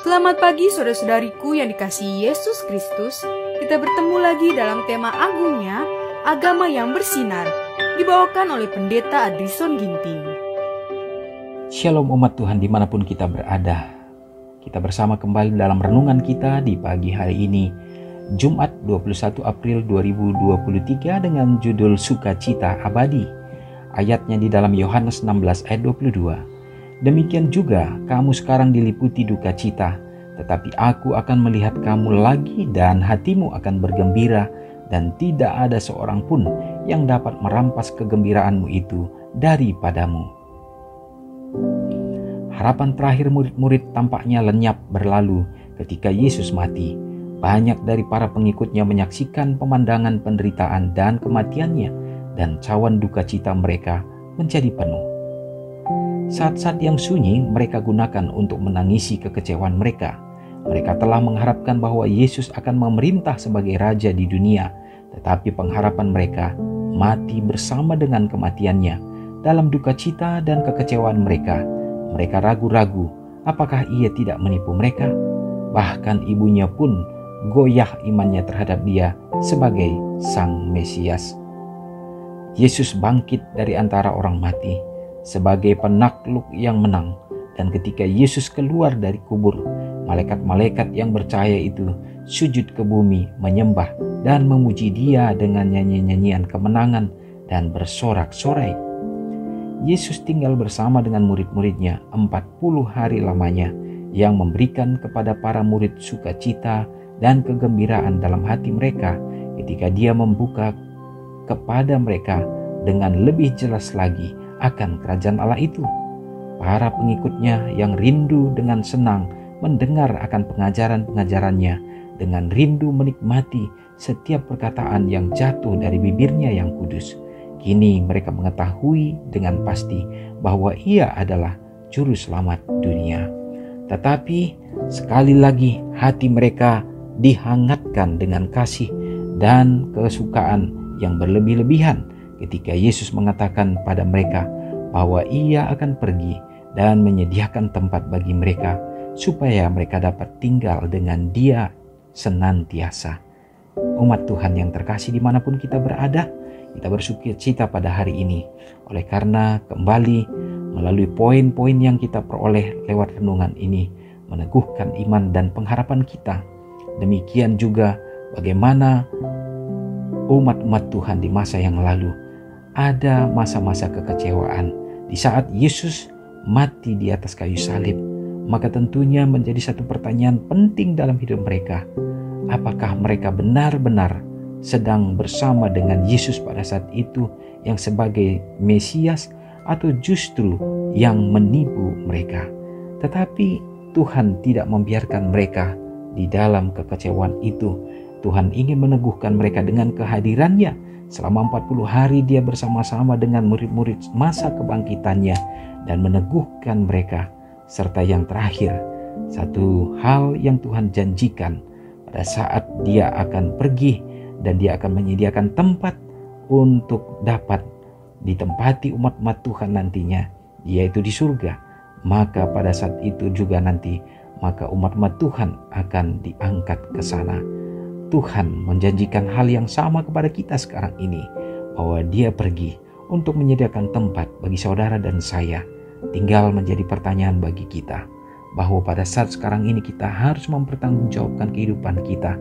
Selamat pagi saudara-saudariku yang dikasihi Yesus Kristus. Kita bertemu lagi dalam tema agungnya, agama yang bersinar, dibawakan oleh Pendeta Adrison Ginting. Shalom umat Tuhan dimanapun kita berada. Kita bersama kembali dalam renungan kita di pagi hari ini, Jumat 21 April 2023 dengan judul Sukacita Abadi. Ayatnya di dalam Yohanes 16 ayat 22. Demikian juga kamu sekarang diliputi duka cita, tetapi aku akan melihat kamu lagi dan hatimu akan bergembira, dan tidak ada seorang pun yang dapat merampas kegembiraanmu itu daripadamu. Harapan terakhir murid-murid tampaknya lenyap berlalu ketika Yesus mati. Banyak dari para pengikutnya menyaksikan pemandangan penderitaan dan kematiannya, dan cawan duka cita mereka menjadi penuh. Saat-saat yang sunyi mereka gunakan untuk menangisi kekecewaan mereka. Mereka telah mengharapkan bahwa Yesus akan memerintah sebagai raja di dunia, tetapi pengharapan mereka mati bersama dengan kematiannya. Dalam duka cita dan kekecewaan mereka ragu-ragu apakah ia tidak menipu mereka. Bahkan ibunya pun goyah imannya terhadap dia sebagai Sang Mesias. Yesus bangkit dari antara orang mati sebagai penakluk yang menang, dan ketika Yesus keluar dari kubur, malaikat-malaikat yang percaya itu sujud ke bumi menyembah dan memuji Dia dengan nyanyian-nyanyian kemenangan dan bersorak-sorai. Yesus tinggal bersama dengan murid-muridnya 40 hari lamanya, yang memberikan kepada para murid sukacita dan kegembiraan dalam hati mereka ketika Dia membuka kepada mereka dengan lebih jelas lagi akan kerajaan Allah itu. Para pengikutnya yang rindu dengan senang mendengar akan pengajaran-pengajarannya, dengan rindu menikmati setiap perkataan yang jatuh dari bibirnya yang kudus. Kini mereka mengetahui dengan pasti bahwa Ia adalah Juru Selamat dunia. Tetapi sekali lagi hati mereka dihangatkan dengan kasih dan kesukaan yang berlebih-lebihan ketika Yesus mengatakan pada mereka bahwa Ia akan pergi dan menyediakan tempat bagi mereka supaya mereka dapat tinggal dengan Dia senantiasa. Umat Tuhan yang terkasih dimanapun kita berada, kita bersukacita pada hari ini oleh karena kembali melalui poin-poin yang kita peroleh lewat renungan ini meneguhkan iman dan pengharapan kita. Demikian juga bagaimana umat-umat Tuhan di masa yang lalu ada masa-masa kekecewaan. Di saat Yesus mati di atas kayu salib, maka tentunya menjadi satu pertanyaan penting dalam hidup mereka. Apakah mereka benar-benar sedang bersama dengan Yesus pada saat itu yang sebagai Mesias, atau justru yang menipu mereka? Tetapi Tuhan tidak membiarkan mereka di dalam kekecewaan itu. Tuhan ingin meneguhkan mereka dengan kehadirannya. Selama 40 hari Dia bersama-sama dengan murid-murid masa kebangkitannya dan meneguhkan mereka. Serta yang terakhir, satu hal yang Tuhan janjikan pada saat Dia akan pergi dan Dia akan menyediakan tempat untuk dapat ditempati umat-umat Tuhan nantinya, yaitu di surga. Maka pada saat itu juga nanti, maka umat-umat Tuhan akan diangkat ke sana. Tuhan menjanjikan hal yang sama kepada kita sekarang ini, bahwa Dia pergi untuk menyediakan tempat bagi saudara dan saya. Tinggal menjadi pertanyaan bagi kita, bahwa pada saat sekarang ini kita harus mempertanggungjawabkan kehidupan kita.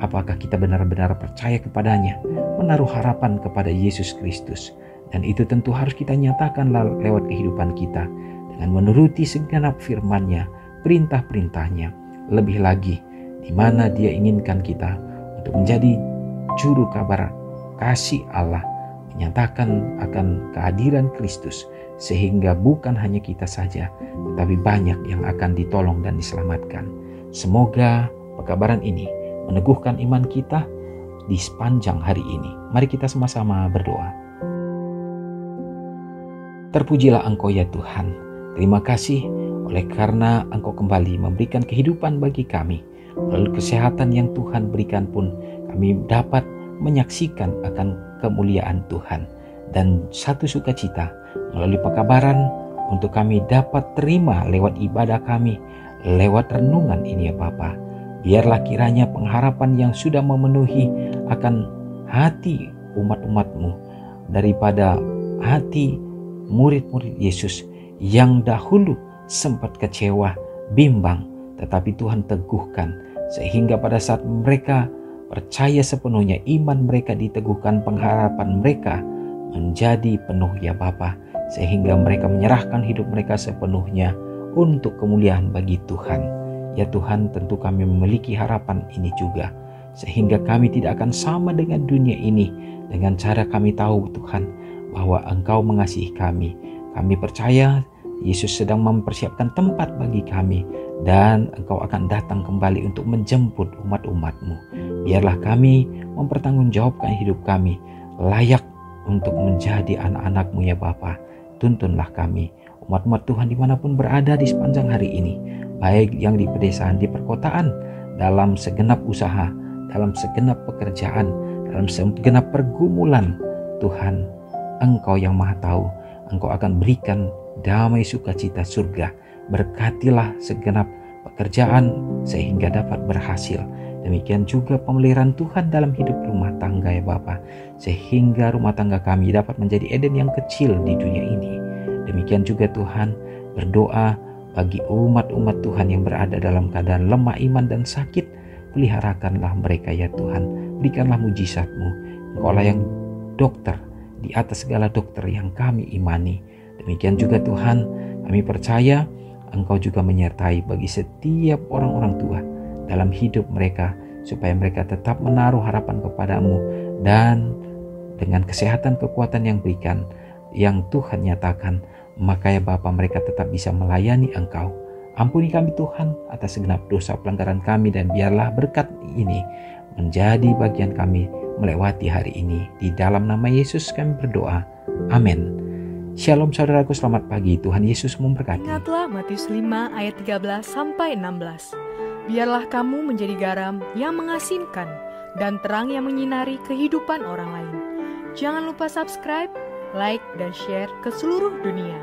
Apakah kita benar-benar percaya kepadanya, menaruh harapan kepada Yesus Kristus. Dan itu tentu harus kita nyatakan lewat kehidupan kita, dengan menuruti segenap firman-Nya, perintah-perintahnya. Lebih lagi, di mana Dia inginkan kita untuk menjadi juru kabar kasih Allah, menyatakan akan kehadiran Kristus, sehingga bukan hanya kita saja, tetapi banyak yang akan ditolong dan diselamatkan. Semoga pekabaran ini meneguhkan iman kita di sepanjang hari ini. Mari kita sama-sama berdoa. Terpujilah Engkau ya Tuhan. Terima kasih oleh karena Engkau kembali memberikan kehidupan bagi kami. Melalui kesehatan yang Tuhan berikan pun kami dapat menyaksikan akan kemuliaan Tuhan. Dan satu sukacita melalui pekabaran untuk kami dapat terima lewat ibadah kami, lewat renungan ini ya Bapa. Biarlah kiranya pengharapan yang sudah memenuhi akan hati umat-umat-Mu daripada hati murid-murid Yesus yang dahulu sempat kecewa, bimbang, tetapi Tuhan teguhkan sehingga pada saat mereka percaya sepenuhnya, iman mereka diteguhkan, pengharapan mereka menjadi penuh ya Bapa, sehingga mereka menyerahkan hidup mereka sepenuhnya untuk kemuliaan bagi Tuhan. Ya Tuhan, tentu kami memiliki harapan ini juga, sehingga kami tidak akan sama dengan dunia ini. Dengan cara kami tahu Tuhan bahwa Engkau mengasihi kami. Kami percaya Yesus sedang mempersiapkan tempat bagi kami, dan Engkau akan datang kembali untuk menjemput umat-umat-Mu. Biarlah kami mempertanggungjawabkan hidup kami layak untuk menjadi anak-anak-Mu ya Bapa. Tuntunlah kami, umat-umat Tuhan dimanapun berada di sepanjang hari ini, baik yang di pedesaan, di perkotaan, dalam segenap usaha, dalam segenap pekerjaan, dalam segenap pergumulan. Tuhan, Engkau yang Maha Tahu, Engkau akan berikan damai sukacita surga. Berkatilah segenap pekerjaan sehingga dapat berhasil. Demikian juga pemeliharaan Tuhan dalam hidup rumah tangga ya Bapa, sehingga rumah tangga kami dapat menjadi Eden yang kecil di dunia ini. Demikian juga Tuhan, berdoa bagi umat-umat Tuhan yang berada dalam keadaan lemah iman dan sakit. Peliharakanlah mereka ya Tuhan, berikanlah mujizat-Mu. Engkaulah yang dokter di atas segala dokter yang kami imani. Demikian juga Tuhan, kami percaya Engkau juga menyertai bagi setiap orang-orang tua dalam hidup mereka, supaya mereka tetap menaruh harapan kepada-Mu, dan dengan kesehatan kekuatan yang berikan, yang Tuhan nyatakan, maka ya Bapa, mereka tetap bisa melayani Engkau. Ampuni kami Tuhan atas segenap dosa pelanggaran kami, dan biarlah berkat ini menjadi bagian kami melewati hari ini. Di dalam nama Yesus kami berdoa. Amin. Shalom saudaraku, selamat pagi. Tuhan Yesus memberkati. Ingatlah Matius 5 ayat 13-16. Biarlah kamu menjadi garam yang mengasinkan dan terang yang menyinari kehidupan orang lain. Jangan lupa subscribe, like, dan share ke seluruh dunia.